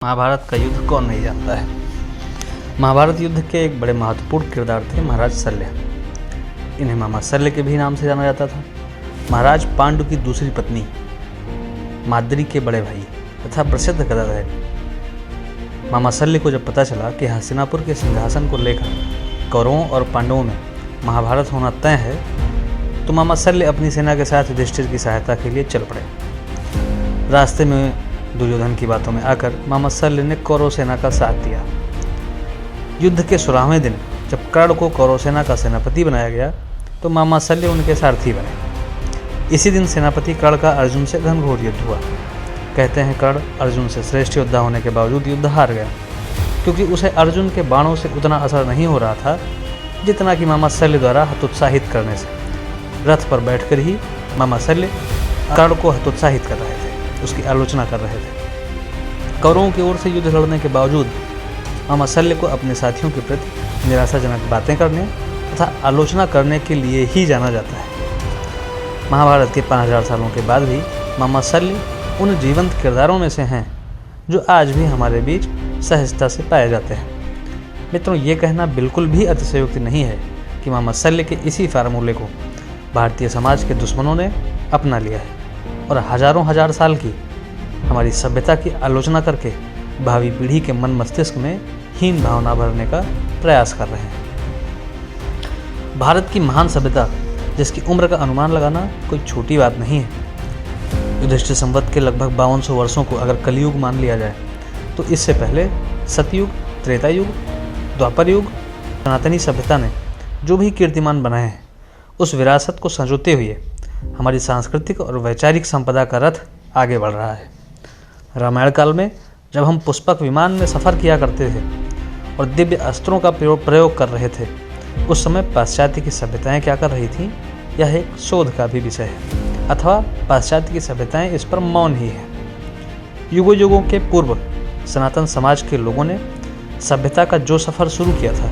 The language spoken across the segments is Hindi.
महाभारत का युद्ध कौन नहीं जानता है। महाभारत युद्ध के एक बड़े महत्वपूर्ण किरदार थे महाराज शल्य। इन्हें मामा शल्य के भी नाम से जाना जाता था। महाराज पांडु की दूसरी पत्नी माद्री के बड़े भाई तथा प्रसिद्ध गदाधर मामा शल्य को जब पता चला कि हस्तिनापुर के सिंहासन को लेकर कौरवों और पांडवों में महाभारत होना तय है, तो मामा शल्य अपनी सेना के साथ युधिष्ठिर की सहायता के लिए चल पड़े। रास्ते में दुर्योधन की बातों में आकर मामा शल्य ने कौरव सेना का साथ दिया। युद्ध के 16वें दिन जब कर्ण को कौरव सेना का सेनापति बनाया गया, तो मामा शल्य उनके सारथी बने। इसी दिन सेनापति कर्ण का अर्जुन से घनघोर युद्ध हुआ। कहते हैं कर्ण अर्जुन से श्रेष्ठ योद्धा होने के बावजूद युद्ध हार गया, क्योंकि उसे अर्जुन के बाणों से उतना असर नहीं हो रहा था जितना कि मामा शल्य द्वारा हतोत्साहित करने से। रथ पर बैठकर ही मामा शल्य कर्ण को हतोत्साहित कर रहे थे, उसकी आलोचना कर रहे थे। कौरवों की ओर से युद्ध लड़ने के बावजूद मामा शल्य को अपने साथियों के प्रति निराशाजनक बातें करने तथा आलोचना करने के लिए ही जाना जाता है। महाभारत के 5000 सालों के बाद भी मामा शल्य उन जीवंत किरदारों में से हैं जो आज भी हमारे बीच सहजता से पाए जाते हैं। मित्रों, ये कहना बिल्कुल भी अतिशयोक्ति नहीं है कि मामा शल्य के इसी फार्मूले को भारतीय समाज के दुश्मनों ने अपना लिया है और हजारों हजार साल की हमारी सभ्यता की आलोचना करके भावी पीढ़ी के मन मस्तिष्क में हीन भावना भरने का प्रयास कर रहे हैं। भारत की महान सभ्यता जिसकी उम्र का अनुमान लगाना कोई छोटी बात नहीं है। युधिष्ठिर संवत के लगभग 5200 वर्षों को अगर कलयुग मान लिया जाए, तो इससे पहले सतयुग, त्रेता युग, द्वापर युग, सनातनी सभ्यता ने जो भी कीर्तिमान बनाए हैं, उस विरासत को संजोते हुए हमारी सांस्कृतिक और वैचारिक संपदा का रथ आगे बढ़ रहा है। रामायण काल में जब हम पुष्पक विमान में सफ़र किया करते थे और दिव्य अस्त्रों का प्रयोग कर रहे थे, उस समय पाश्चात्य की सभ्यताएं क्या कर रही थीं, यह एक शोध का भी विषय है, अथवा पाश्चात्य की सभ्यताएं इस पर मौन ही है। युगों युगों के पूर्व सनातन समाज के लोगों ने सभ्यता का जो सफ़र शुरू किया था,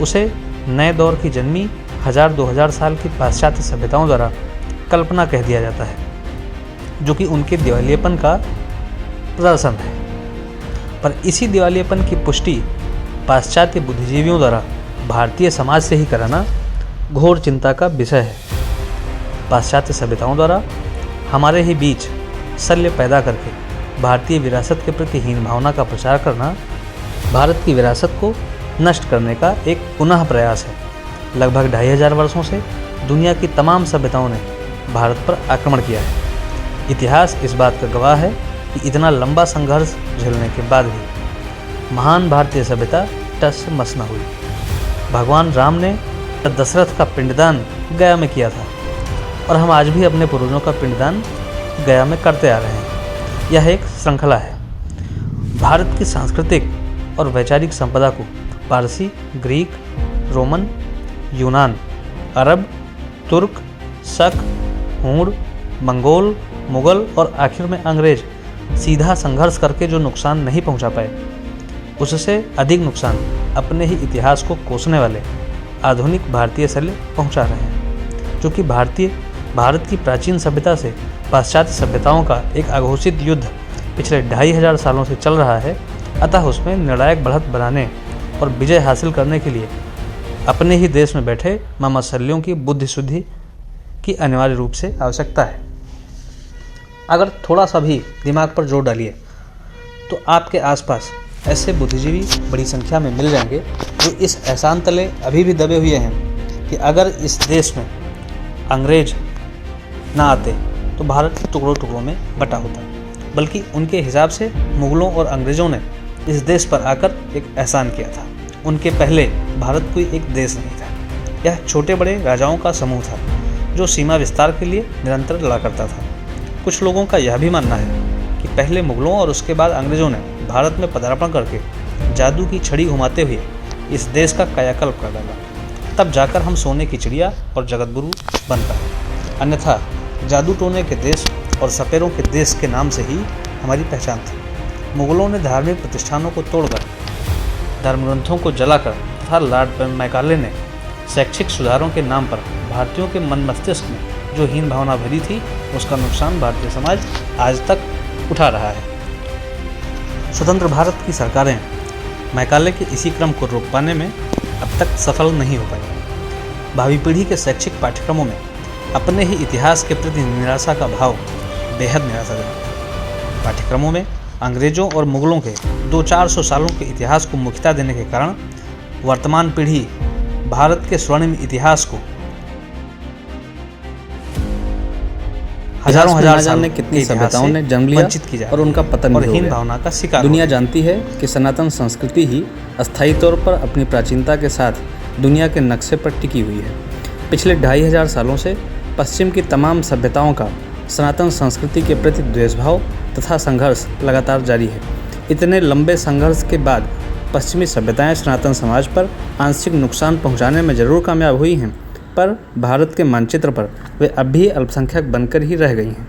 उसे नए दौर की जन्मी 1000-2000 साल की पाश्चात्य सभ्यताओं द्वारा कल्पना कह दिया जाता है, जो कि उनके दिवालियेपन का प्रदर्शन है। पर इसी दिवालियेपन की पुष्टि पाश्चात्य बुद्धिजीवियों द्वारा भारतीय समाज से ही कराना घोर चिंता का विषय है। पाश्चात्य सभ्यताओं द्वारा हमारे ही बीच शल्य पैदा करके भारतीय विरासत के प्रति हीन भावना का प्रचार करना भारत की विरासत को नष्ट करने का एक पुनः प्रयास है। लगभग 2500 वर्षों से दुनिया की तमाम सभ्यताओं ने भारत पर आक्रमण किया है। इतिहास इस बात का गवाह है कि इतना लंबा संघर्ष झेलने के बाद भी महान भारतीय सभ्यता टस मस न हुई। भगवान राम ने दशरथ का पिंडदान गया में किया था और हम आज भी अपने पूर्वजों का पिंडदान गया में करते आ रहे हैं। यह एक श्रृंखला है। भारत की सांस्कृतिक और वैचारिक संपदा को पारसी, ग्रीक, रोमन, यूनान, अरब, तुर्क, शक, हूण, मंगोल, मुगल और आखिर में अंग्रेज सीधा संघर्ष करके जो नुकसान नहीं पहुंचा पाए, उससे अधिक नुकसान अपने ही इतिहास को कोसने वाले आधुनिक भारतीय शल्य पहुंचा रहे हैं, जो कि भारत की प्राचीन सभ्यता से पाश्चात्य सभ्यताओं का एक अघोषित युद्ध पिछले 2500 सालों से चल रहा है। अतः उसमें निर्णायक बढ़त बनाने और विजय हासिल करने के लिए अपने ही देश में बैठे मामा शल्यों की बुद्धि शुद्धि की अनिवार्य रूप से आवश्यकता है। अगर थोड़ा सा भी दिमाग पर जोर डालिए तो आपके आसपास ऐसे बुद्धिजीवी बड़ी संख्या में मिल जाएंगे जो इस एहसान तले अभी भी दबे हुए हैं कि अगर इस देश में अंग्रेज ना आते तो भारत टुकड़ों टुकड़ों में बटा होता, बल्कि उनके हिसाब से मुगलों और अंग्रेज़ों ने इस देश पर आकर एक एहसान किया था। उनके पहले भारत कोई एक देश नहीं था, यह छोटे बड़े राजाओं का समूह था जो सीमा विस्तार के लिए निरंतर लड़ा करता था। कुछ लोगों का यह भी मानना है कि पहले मुगलों और उसके बाद अंग्रेज़ों ने भारत में पदार्पण करके जादू की छड़ी घुमाते हुए इस देश का कायाकल्प कर डाला, तब जाकर हम सोने की चिड़िया और जगतगुरु बन पाए। अन्यथा जादू टोने के देश और सपेरों के देश के नाम से ही हमारी पहचान थी। मुगलों ने धार्मिक प्रतिष्ठानों को तोड़कर, धर्म ग्रंथों को जलाकर तथा लॉर्ड मैकाले ने शैक्षिक सुधारों के नाम पर भारतीयों के मन मस्तिष्क में जो हीन भावना भरी थी, उसका नुकसान भारतीय समाज आज तक उठा रहा है। स्वतंत्र भारत की सरकारें मैकाले के इसी क्रम को रोक पाने में अब तक सफल नहीं हो पाई। भावी पीढ़ी के शैक्षिक पाठ्यक्रमों में अपने ही इतिहास के प्रति निराशा का भाव बेहद निराशाजनक है। पाठ्यक्रमों में अंग्रेजों और मुगलों के 200-400 सालों के इतिहास को मुख्यता देने के कारण वर्तमान पीढ़ी भारत के स्वर्णिम इतिहास को हजारों साल में कितनी सभ्यताओं ने जन्म लिया और उनका पतन भी हो गया। भावना का शिकार दुनिया जानती है कि सनातन संस्कृति ही अस्थायी तौर पर अपनी प्राचीनता के साथ दुनिया के नक्शे पर टिकी हुई है। पिछले 2500 सालों से पश्चिम की तमाम सभ्यताओं का सनातन संस्कृति के प्रति द्वेषभाव तथा संघर्ष लगातार जारी है। इतने लंबे संघर्ष के बाद पश्चिमी सभ्यताएं सनातन समाज पर आंशिक नुकसान पहुंचाने में जरूर कामयाब हुई हैं, पर भारत के मानचित्र पर वे अब भी अल्पसंख्यक बनकर ही रह गई हैं।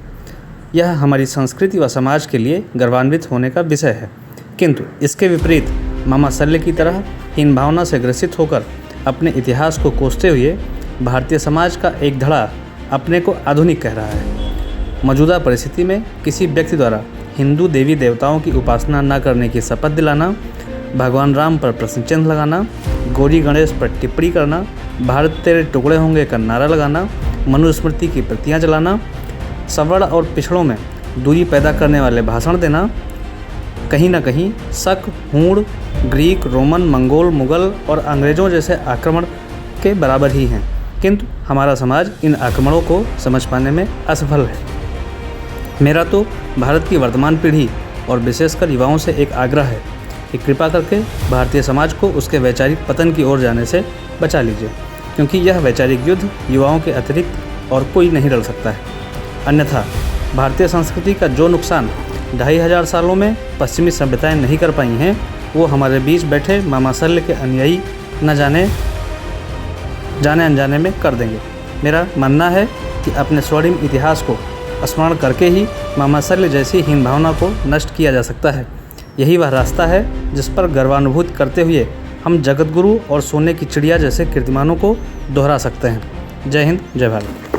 यह हमारी संस्कृति व समाज के लिए गर्वान्वित होने का विषय है। किंतु इसके विपरीत मामा शल्य की तरह हीन भावना से ग्रसित होकर अपने इतिहास को कोसते हुए भारतीय समाज का एक धड़ा अपने को आधुनिक कह रहा है। मौजूदा परिस्थिति में किसी व्यक्ति द्वारा हिंदू देवी देवताओं की उपासना न करने की शपथ दिलाना, भगवान राम पर प्रश्न चिन्ह लगाना, गौरी गणेश पर टिप्पणी करना, भारत तेरे टुकड़े होंगे का नारा लगाना, मनुस्मृति की प्रतियां जलाना, सवर्ण और पिछड़ों में दूरी पैदा करने वाले भाषण देना, कहीं न कहीं शक, हूण, ग्रीक, रोमन, मंगोल, मुगल और अंग्रेज़ों जैसे आक्रमण के बराबर ही हैं। किंतु हमारा समाज इन आक्रमणों को समझ पाने में असफल है। मेरा तो भारत की वर्तमान पीढ़ी और विशेषकर युवाओं से एक आग्रह है कि कृपा करके भारतीय समाज को उसके वैचारिक पतन की ओर जाने से बचा लीजिए, क्योंकि यह वैचारिक युद्ध युवाओं के अतिरिक्त और कोई नहीं लड़ सकता है। अन्यथा भारतीय संस्कृति का जो नुकसान 2500 सालों में पश्चिमी सभ्यताएं नहीं कर पाई हैं, वो हमारे बीच बैठे मामा शल्य के अनुयायी न जाने अनजाने में कर देंगे। मेरा मानना है कि अपने स्वर्णिम इतिहास को स्मरण करके ही मामा शल्य जैसी हीन भावना को नष्ट किया जा सकता है। यही वह रास्ता है जिस पर गर्वानुभूति करते हुए हम जगतगुरु और सोने की चिड़िया जैसे कीर्तिमानों को दोहरा सकते हैं। जय हिंद, जय भारत।